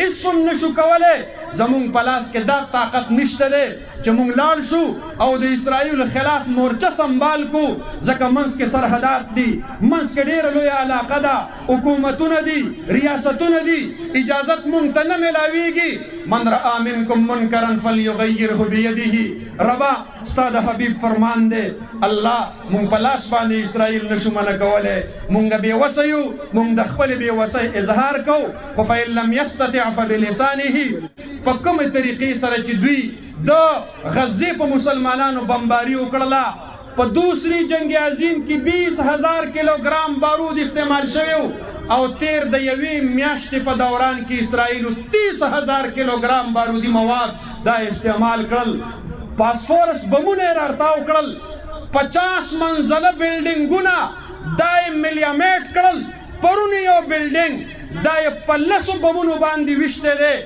هیڅ هم نشو کولی. زمونږ په لاس کې دا طاقت نشته دی چې مونږ لاړ شو او د اسرائیلو خلاف مورچه سنبال کو، ځکه منځ کې سرحدات دي، منځ کې ډېره لویه علاقه ده، حکومتونه دي، ریاستونه دي، اجازت مونږ ته نه میلاویږي. من رأى منکم منکرا فلیغیره بیده. ربا ستا د حبیب فرمان دی، الله مونږ په لاس باندې اسرائیل نشو منع کولی، مونږ بېوسه یو، مونږ د خپلې بېوسۍ اظهار کوو. خو فإن لم یستطع فبلسانه، په کومې طریقې سره چې دوی د غزې په مسلمانانو بمباري وکړله، په دوسری جنگ عظیم کې 20,000 کیلوګرام بارود استعمال شوی او تیر د یوې میاشتې په دوران کې اسرائیلو 30,000 کیلوګرام بارودي مواد دا استعمال کړل. پاسفورس بمونه یې رارتاو کړل، 50 منزله بلډینګونه دا یې ملیامیټ کړل. پرون یو بلډینګ دا یې په 10 بمونو باندې ویشتی دی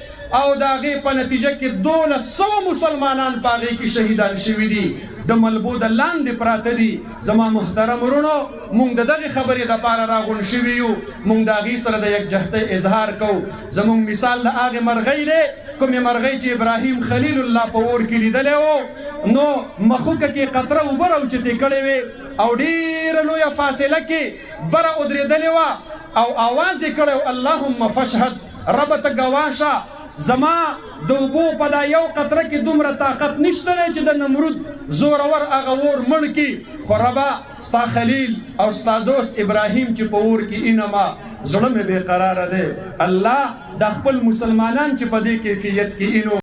او د هغې په نتیجه کې 1200 مسلمانان په هغې کې شهیدان شوي دي، د ملبو د لاندې پراته دي. زما محترم ورونو، مونږ د دغې خبرې دپاره راغونډ شوي یو، مونږ د هغې سره د یکجهتۍ اظهار کوو. زمونږ مثال د هغې مرغۍ دی، کومې مرغۍ چې ابراهیم خلیل الله په اور کې لیدلی و، نو مخوکه کې قطره اوبه راوچتې کړې وې او ډېره لویه فاصله کې بره ودرېدلې وه او اواز یې کړی و اللهم فاشهد، ربه ته ګواه شه، زما د اوبو په دا یو قطره کې دومره طاقت نشته دی چې د نمرود زورور هغه اور مړ کړي. خو ربه ستا خلیل او ستا دوست ابراهیم چې په اور کې اینما زړه مې بې قراره دی، الله دا خپل مسلمانان چې په دې کیفیت کې اینو